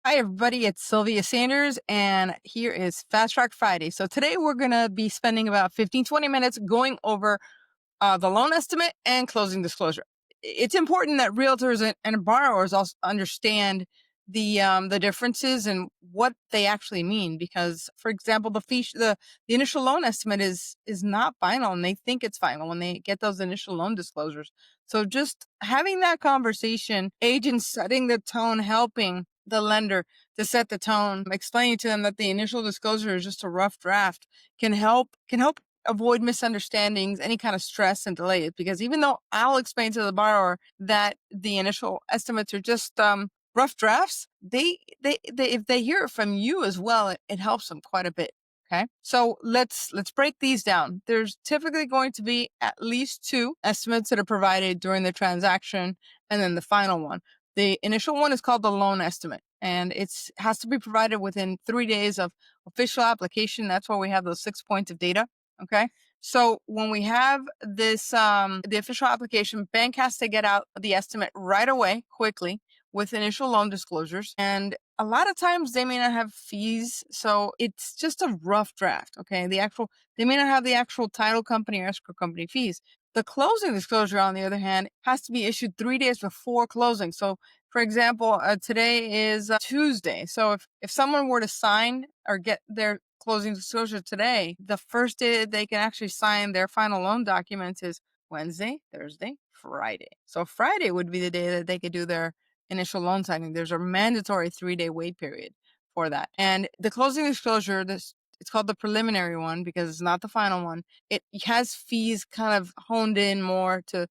Hi, everybody. It's Sylvia Sanders, and here is Fast Track Friday. So today we're going to be spending about 15-20 minutes going over the loan estimate and closing disclosure. It's important that realtors and borrowers also understand the differences and what they actually mean. Because, for example, the initial loan estimate is not final, and they think it's final when they get those initial loan disclosures. So just having that conversation, agents setting the tone, helping the lender to set the tone, explaining to them that the initial disclosure is just a rough draft, can help avoid misunderstandings, any kind of stress and delays. Because even though I'll explain to the borrower that the initial estimates are just rough drafts, they if they hear it from you as well, it helps them quite a bit. Okay, so let's break these down. There's typically going to be at least two estimates that are provided during the transaction, and then the final one. The initial one is called the loan estimate, and it's has to be provided within 3 days of official application. That's why we have those 6 points of data. Okay. So when we have this, the official application, bank has to get out the estimate right away, quickly, with initial loan disclosures. And a lot of times they may not have fees. So it's just a rough draft. Okay. They may not have the actual title company or escrow company fees. The closing disclosure, on the other hand, has to be issued 3 days before closing. So, for example, today is Tuesday. So if someone were to sign or get their closing disclosure today, the first day that they can actually sign their final loan documents is Wednesday, Thursday, Friday. So Friday would be the day that they could do their initial loan signing. There's a mandatory 3-day wait period for that. And the closing disclosure, it's called the preliminary one because it's not the final one. It has fees kind of honed in more to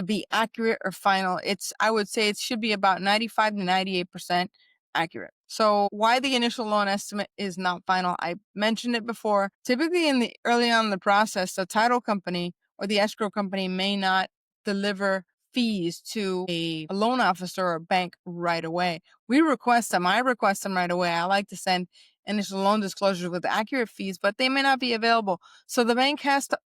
be accurate or final. I would say it should be about 95 to 98% accurate. So why the initial loan estimate is not final? I mentioned it before. Typically early on in the process, the title company or the escrow company may not deliver fees to a loan officer or bank right away. We request them. I request them right away. I like to send initial loan disclosures with accurate fees, but they may not be available. So the bank has to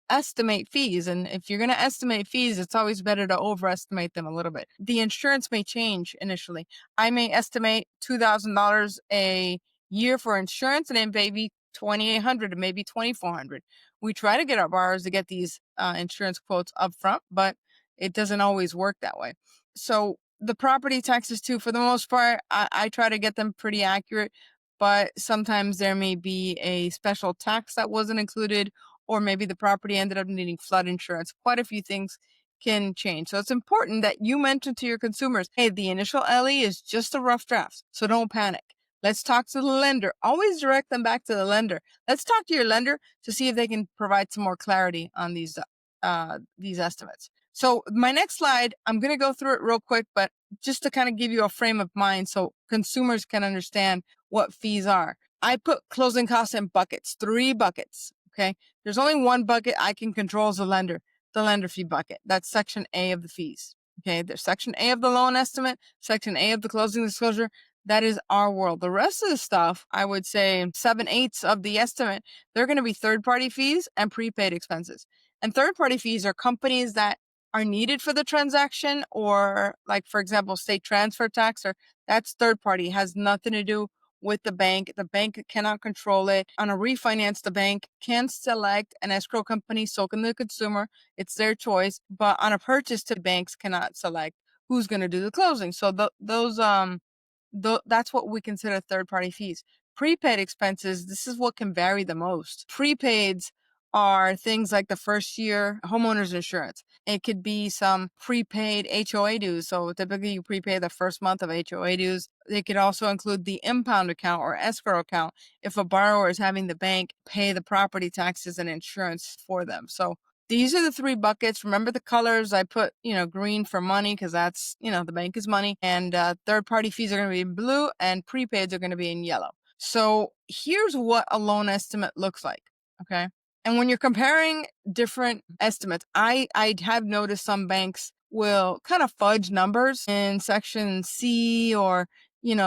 estimate fees. And if you're going to estimate fees, it's always better to overestimate them a little bit. The insurance may change initially. I may estimate $2,000 a year for insurance, and it may be 2,800 and maybe 2,400. We try to get our borrowers to get these insurance quotes up front, but it doesn't always work that way. So the property taxes too, for the most part, I try to get them pretty accurate, but sometimes there may be a special tax that wasn't included, or maybe the property ended up needing flood insurance. Quite a few things can change. So it's important that you mention to your consumers, hey, the initial LE is just a rough draft, so don't panic. Let's talk to the lender. Always direct them back to the lender. Let's talk to your lender to see if they can provide some more clarity on these estimates. So my next slide, I'm going to go through it real quick, but just to kind of give you a frame of mind so consumers can understand what fees are. I put closing costs in buckets, 3 buckets. Okay. There's only one bucket I can control as a lender, the lender fee bucket. That's section A of the fees. Okay. There's section A of the loan estimate, section A of the closing disclosure. That is our world. The rest of the stuff, I would say 7/8 of the estimate, they're going to be third-party fees and prepaid expenses. And third-party fees are companies that are needed for the transaction, or like, for example, state transfer tax, or that's third party, has nothing to do with the bank. The bank cannot control it. On a refinance, the bank can select an escrow company, so can the consumer. It's their choice. But on a purchase, the banks cannot select who's going to do the closing. So that's what we consider third party fees. Prepaid expenses, this is what can vary the most. Prepaids are things like the first year homeowners insurance. It could be some prepaid HOA dues. So typically you prepay the first month of HOA dues. They could also include the impound account or escrow account if a borrower is having the bank pay the property taxes and insurance for them. So these are the 3 buckets. Remember the colors. I put, green for money because that's, the bank is money. And third party fees are going to be in blue, and prepaids are going to be in yellow. So here's what a loan estimate looks like. Okay. And when you're comparing different estimates, I have noticed some banks will kind of fudge numbers in section C or,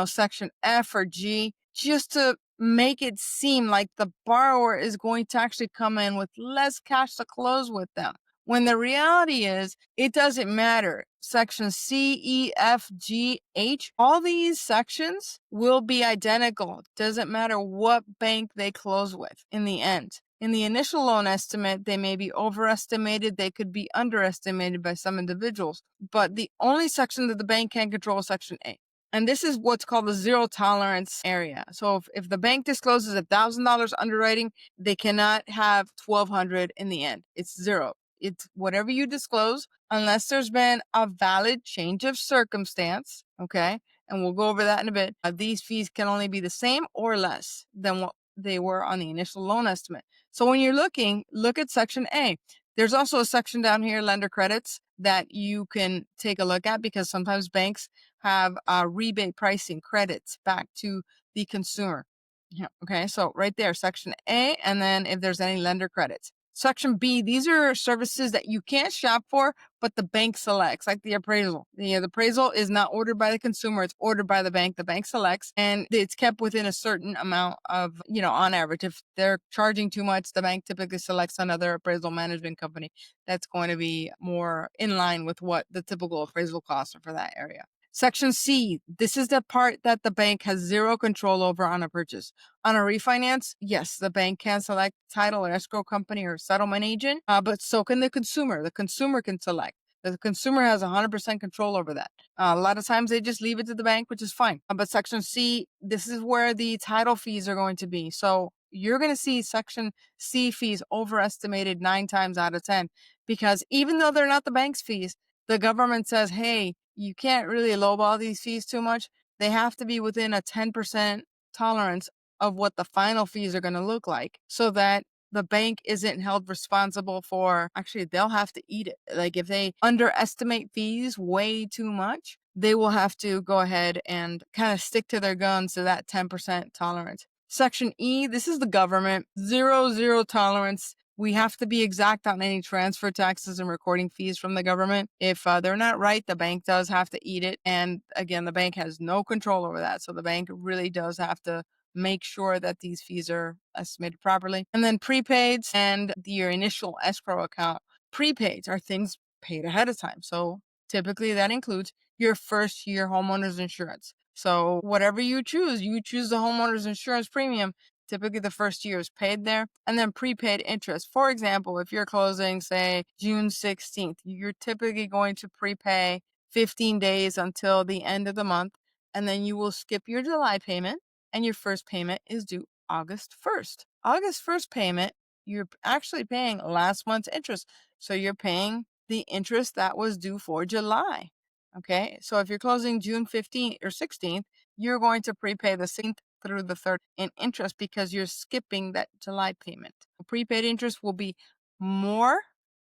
section F or G, just to make it seem like the borrower is going to actually come in with less cash to close with them, when the reality is it doesn't matter. Section C, E, F, G, H, all these sections will be identical. Doesn't matter what bank they close with in the end. In the initial loan estimate, they may be overestimated, they could be underestimated by some individuals. But the only section that the bank can control is Section A. And this is what's called the zero tolerance area. So if the bank discloses $1,000 underwriting, they cannot have 1,200 in the end. It's zero. It's whatever you disclose, unless there's been a valid change of circumstance. Okay. And we'll go over that in a bit. These fees can only be the same or less than what they were on the initial loan estimate. So when you're looking, look at Section A. There's also a section down here, lender credits, that you can take a look at because sometimes banks have rebate pricing credits back to the consumer. Yeah. Okay. So right there, Section A, and then if there's any lender credits. Section B, these are services that you can't shop for, but the bank selects, like the appraisal. The appraisal is not ordered by the consumer, it's ordered by the bank. The bank selects, and it's kept within a certain amount of, on average. If they're charging too much, the bank typically selects another appraisal management company that's going to be more in line with what the typical appraisal costs are for that area. Section C, this is the part that the bank has zero control over on a purchase. On a refinance, yes, the bank can select title or escrow company or settlement agent, but so can the consumer. The consumer can select. The consumer has 100% control over that. A lot of times they just leave it to the bank, which is fine. But Section C, this is where the title fees are going to be. So you're going to see Section C fees overestimated 9 times out of 10 because even though they're not the bank's fees, the government says, hey, you can't really lowball these fees too much. They have to be within a 10% tolerance of what the final fees are going to look like so that the bank isn't held responsible for, actually, they'll have to eat it. Like if they underestimate fees way too much, they will have to go ahead and kind of stick to their guns to that 10% tolerance. Section E, this is the government, zero tolerance. We have to be exact on any transfer taxes and recording fees from the government. If they're not right, the bank does have to eat it. And again, the bank has no control over that. So the bank really does have to make sure that these fees are estimated properly. And then prepaids and your initial escrow account. Prepaids are things paid ahead of time. So typically that includes your first year homeowner's insurance. So whatever you choose the homeowner's insurance premium. Typically the first year is paid there, and then prepaid interest. For example, if you're closing, say, June 16th, you're typically going to prepay 15 days until the end of the month, and then you will skip your July payment, and your first payment is due August 1st. August 1st payment, you're actually paying last month's interest. So you're paying the interest that was due for July. Okay, so if you're closing June 15th or 16th, you're going to prepay the 16th through the 3rd in interest because you're skipping that July payment. Prepaid interest will be more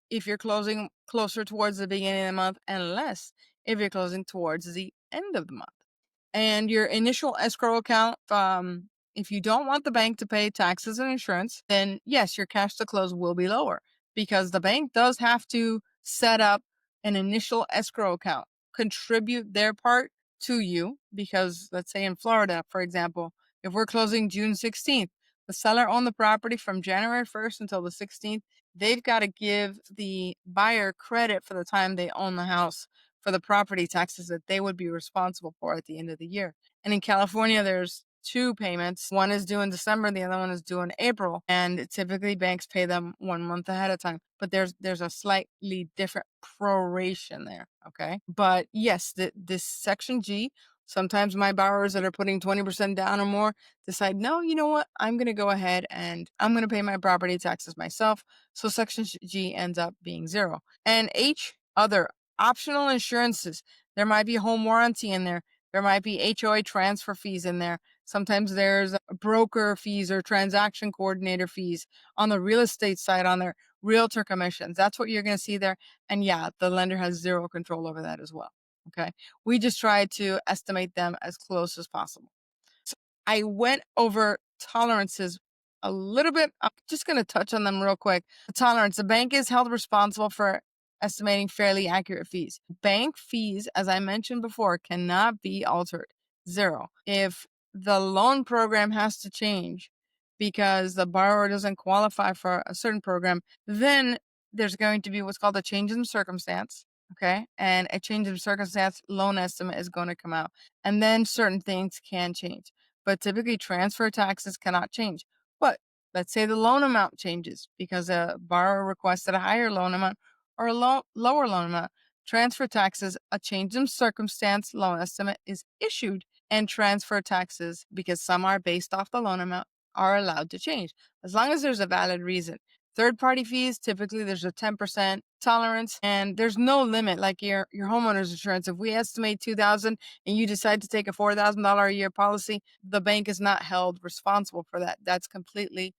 if you're closing closer towards the beginning of the month and less if you're closing towards the end of the month. And your initial escrow account, if you don't want the bank to pay taxes and insurance, then yes, your cash to close will be lower because the bank does have to set up an initial escrow account, contribute their part to you. Because let's say in Florida, for example, if we're closing June 16th, the seller owned the property from January 1st until the 16th. They've got to give the buyer credit for the time they own the house for the property taxes that they would be responsible for at the end of the year. And in California, there's 2 payments. One is due in December, the other one is due in April. And typically banks pay them 1 month ahead of time. But there's a slightly different proration there. Okay. But yes, this Section G, sometimes my borrowers that are putting 20% down or more decide, no, you know what? I'm going to go ahead and I'm going to pay my property taxes myself. So Section G ends up being 0. And H, other optional insurances. There might be home warranty in there. There might be HOA transfer fees in there. Sometimes there's broker fees or transaction coordinator fees on the real estate side, on their realtor commissions. That's what you're going to see there. And yeah, the lender has 0 control over that as well. Okay. We just try to estimate them as close as possible. So I went over tolerances a little bit. I'm just going to touch on them real quick. The tolerance, the bank is held responsible for estimating fairly accurate fees. Bank fees, as I mentioned before, cannot be altered. 0. If the loan program has to change because the borrower doesn't qualify for a certain program, then there's going to be what's called a change in circumstance. Okay. And a change in circumstance loan estimate is going to come out. And then certain things can change. But typically, transfer taxes cannot change. But let's say the loan amount changes because a borrower requested a higher loan amount or a lower loan amount. Transfer taxes, a change in circumstance loan estimate is issued, and transfer taxes, because some are based off the loan amount, are allowed to change as long as there's a valid reason. Third-party fees, typically there's a 10% tolerance and there's no limit. Like your homeowner's insurance, if we estimate 2,000 and you decide to take a $4,000 a year policy, the bank is not held responsible for that. That's completely,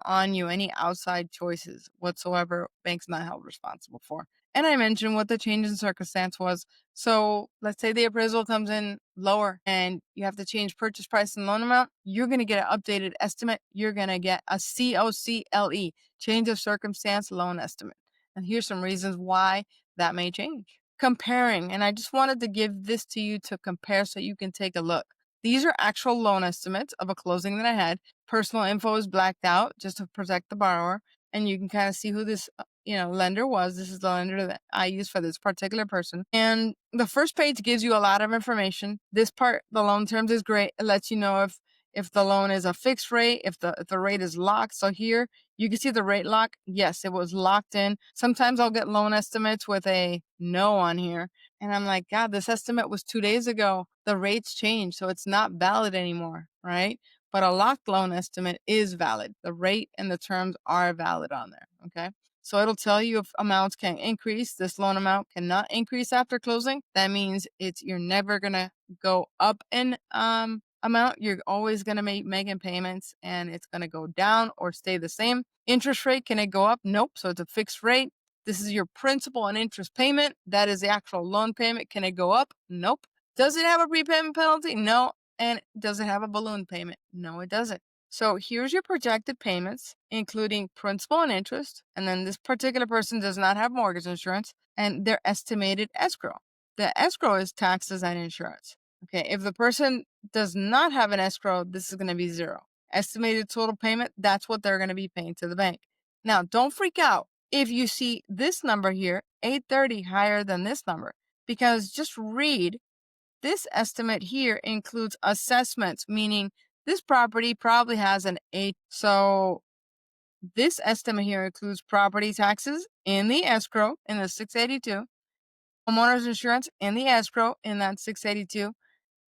on you. Any outside choices whatsoever, bank's not held responsible for. And I mentioned what the change in circumstance was. So let's say the appraisal comes in lower and you have to change purchase price and loan amount. You're going to get an updated estimate. You're going to get a COCLE, change of circumstance loan estimate. And here's some reasons why that may change. Comparing, and I just wanted to give this to you to compare so you can take a look. These are actual loan estimates of a closing that I had. Personal info is blacked out just to protect the borrower. And you can kind of see who this lender was. This is the lender that I use for this particular person. And the first page gives you a lot of information. This part, the loan terms, is great. It lets you know if the loan is a fixed rate, if the rate is locked. So here you can see the rate lock. Yes, it was locked in. Sometimes I'll get loan estimates with a no on here. And I'm like, God, this estimate was 2 days ago. The rates changed, so it's not valid anymore, right? But a locked loan estimate is valid. The rate and the terms are valid on there. Okay. So it'll tell you if amounts can increase. This loan amount cannot increase after closing. That means you're never gonna go up in amount. You're always gonna make making payments, and it's gonna go down or stay the same. Interest rate, can it go up? Nope. So it's a fixed rate. This is your principal and interest payment. That is the actual loan payment. Can it go up? Nope. Does it have a prepayment penalty? No. And does it have a balloon payment? No, it doesn't. So here's your projected payments, including principal and interest. And then this particular person does not have mortgage insurance and their estimated escrow. The escrow is taxes and insurance. Okay. If the person does not have an escrow, this is going to be zero. Estimated total payment, that's what they're going to be paying to the bank. Now, don't freak out if you see this number here, 830, higher than this number, because just read this estimate here includes assessments, meaning this property probably has an 8. So this estimate here includes property taxes in the escrow in the 682, homeowner's insurance in the escrow in that 682,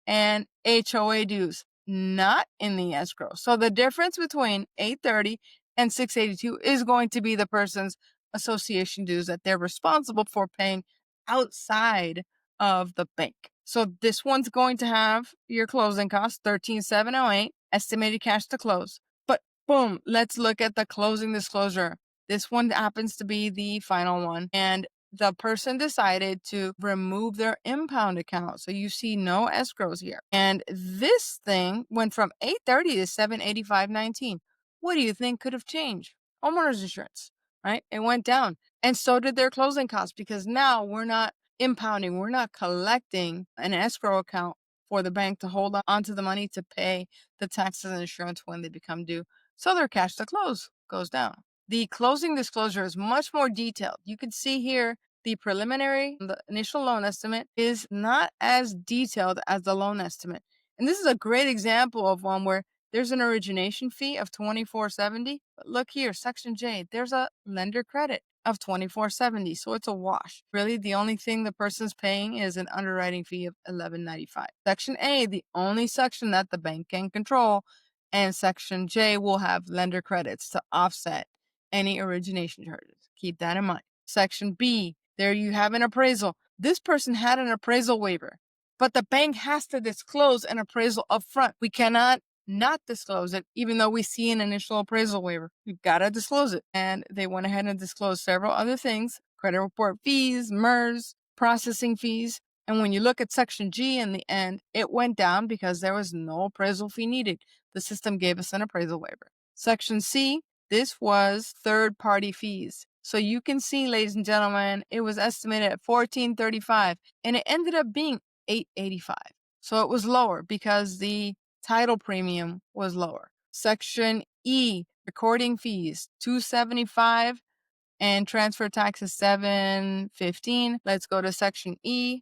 and HOA dues not in the escrow. So the difference between 830 and 682 is going to be the person's association dues that they're responsible for paying outside of the bank. So this one's going to have your closing costs, 13,708, estimated cash to close. But boom, let's look at the closing disclosure. This one happens to be the final one. And the person decided to remove their impound account. So you see no escrows here. And this thing went from 830 to 785.19. What do you think could have changed? Homeowner's insurance, right? It went down. And so did their closing costs, because now we're not impounding, we're not collecting an escrow account for the bank to hold on to the money to pay the taxes and insurance when they become due. So their cash to close goes down. The closing disclosure is much more detailed. You can see here the preliminary, the initial loan estimate is not as detailed as the loan estimate. And this is a great example of one where there's an origination fee of $24.70. But look here, Section J, there's a lender credit of $24.70. So it's a wash. Really, the only thing the person's paying is an underwriting fee of $11.95. Section A, the only section that the bank can control, and Section J will have lender credits to offset any origination charges. Keep that in mind. Section B, there you have an appraisal. This person had an appraisal waiver, but the bank has to disclose an appraisal up front. We cannot not disclose it, even though we see an initial appraisal waiver. We've got to disclose it. And they went ahead and disclosed several other things: credit report fees, MERS, processing fees. And when you look at Section G in the end, it went down because there was no appraisal fee needed. The system gave us an appraisal waiver. Section C, this was third-party fees. So you can see, ladies and gentlemen, it was estimated at $14.35 and it ended up being $8.85. So it was lower because the title premium was lower. Section E, recording fees, $275 and transfer tax is $715. Let's go to section E.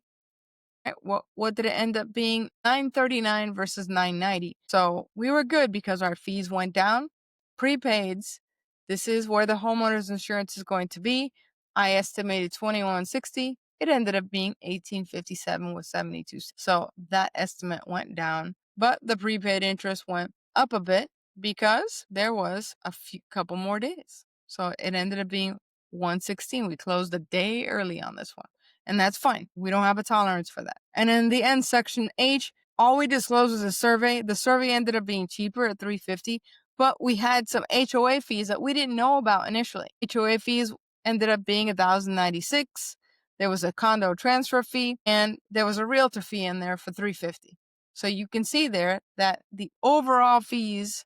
What did it end up being? $939 versus $990. So we were good because our fees went down. Prepaids, this is where the homeowner's insurance is going to be. I estimated $2,160. It ended up being $1,857 with 72 cents. So that estimate went down, but the prepaid interest went up a bit because there was a couple more days. So it ended up being $116. We closed a day early on this one. And that's fine. We don't have a tolerance for that. And in the end, section H, all we disclosed was a survey. The survey ended up being cheaper at $350, but we had some HOA fees that we didn't know about initially. HOA fees ended up being $1,096. There was a condo transfer fee, and there was a realtor fee in there for $350. So you can see there that the overall fees,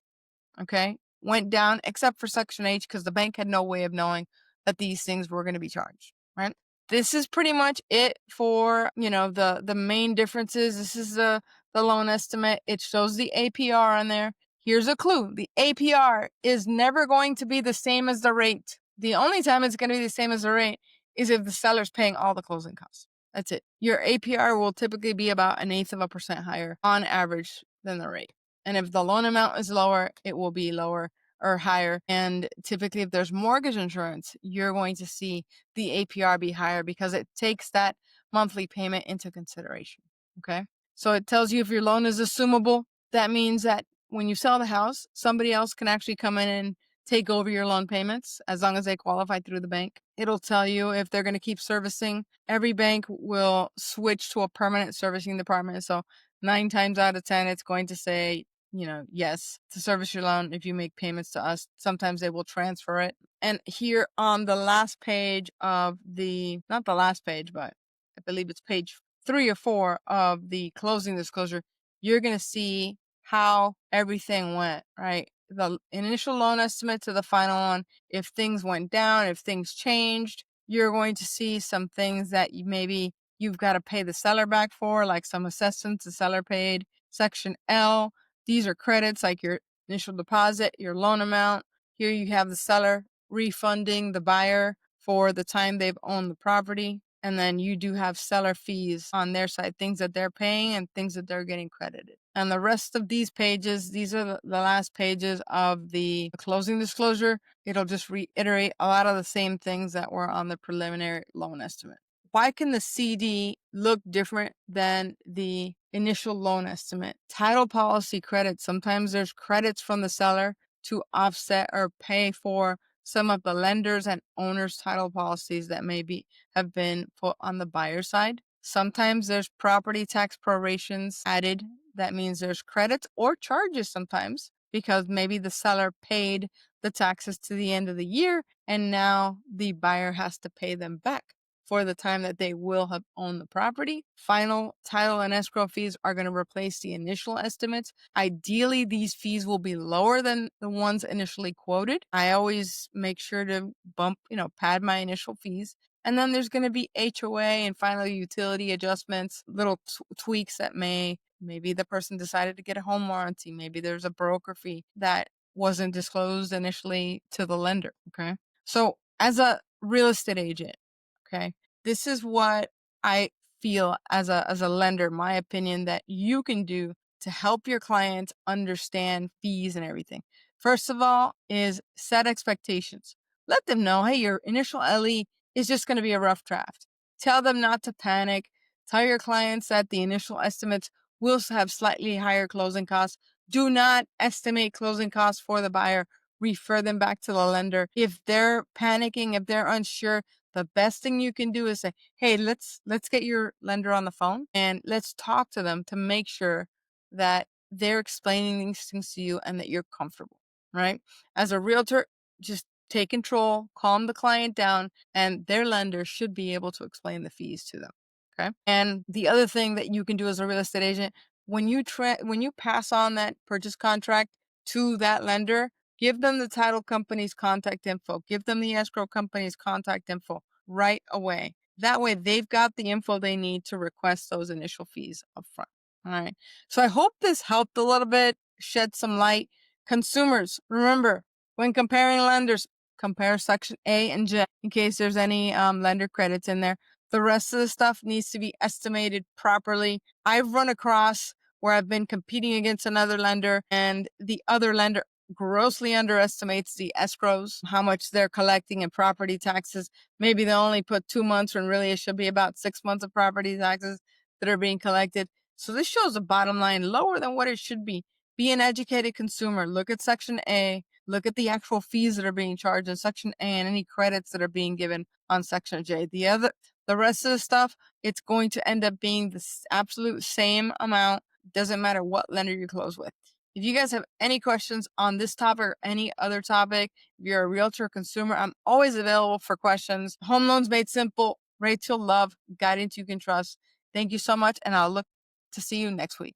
okay, went down except for section H because the bank had no way of knowing that these things were going to be charged, right? This is pretty much it for, the main differences. This is the loan estimate. It shows the APR on there. Here's a clue. The APR is never going to be the same as the rate. The only time it's going to be the same as the rate is if the seller's paying all the closing costs. That's it. Your APR will typically be about 1/8% higher on average than the rate. And if the loan amount is lower, it will be lower or higher. And typically, if there's mortgage insurance, you're going to see the APR be higher because it takes that monthly payment into consideration. Okay. So it tells you if your loan is assumable. That means that when you sell the house, somebody else can actually come in and take over your loan payments as long as they qualify through the bank. It'll tell you if they're going to keep servicing. Every bank will switch to a permanent servicing department. So 9 times out of 10, it's going to say, yes, to service your loan if you make payments to us. Sometimes they will transfer it. And here on the last page of not the last page, but I believe it's page 3 or 4 of the closing disclosure, you're going to see how everything went, right? The initial loan estimate to the final one. If things went down, if things changed, you're going to see some things that you've got to pay the seller back for, like some assessments the seller paid. Section L, these are credits like your initial deposit, your loan amount. Here you have the seller refunding the buyer for the time they've owned the property. And then you do have seller fees on their side, things that they're paying and things that they're getting credited. And the rest of these pages, these are the last pages of the closing disclosure. It'll just reiterate a lot of the same things that were on the preliminary loan estimate. Why can the CD look different than the initial loan estimate? Title policy credits. Sometimes there's credits from the seller to offset or pay for some of the lenders and owners' title policies that have been put on the buyer side. Sometimes there's property tax prorations added. That means there's credits or charges sometimes because maybe the seller paid the taxes to the end of the year and now the buyer has to pay them back for the time that they will have owned the property. Final title and escrow fees are going to replace the initial estimates. Ideally, these fees will be lower than the ones initially quoted. I always make sure to pad my initial fees. And then there's going to be HOA and final utility adjustments, little tweaks that maybe the person decided to get a home warranty. Maybe there's a broker fee that wasn't disclosed initially to the lender. Okay. So as a real estate agent, okay, this is what I feel as a lender, my opinion that you can do to help your clients understand fees and everything. First of all is set expectations. Let them know, hey, your initial LE is just going to be a rough draft. Tell them not to panic. Tell your clients that the initial estimates will have slightly higher closing costs. Do not estimate closing costs for the buyer. Refer them back to the lender. If they're panicking, if they're unsure, the best thing you can do is say, hey, let's get your lender on the phone and let's talk to them to make sure that they're explaining these things to you and that you're comfortable, right? As a realtor, just take control, calm the client down, and their lender should be able to explain the fees to them. Okay. And the other thing that you can do as a real estate agent, when you pass on that purchase contract to that lender, give them the title company's contact info. Give them the escrow company's contact info right away. That way they've got the info they need to request those initial fees up front. All right. So I hope this helped a little bit, shed some light. Consumers, remember, when comparing lenders, compare section A and J in case there's any lender credits in there. The rest of the stuff needs to be estimated properly. I've run across where I've been competing against another lender and the other lender grossly underestimates the escrows, how much they're collecting in property taxes. Maybe they only put 2 months when really it should be about 6 months of property taxes that are being collected. So this shows a bottom line lower than what it should be. Be an educated consumer. Look at section A. Look at the actual fees that are being charged in section A and any credits that are being given on section J. The rest of the stuff, it's going to end up being the absolute same amount. Doesn't matter what lender you close with. If you guys have any questions on this topic or any other topic, if you're a realtor consumer, I'm always available for questions. Home loans made simple, rates you'll love, guidance you can trust. Thank you so much, and I'll look to see you next week.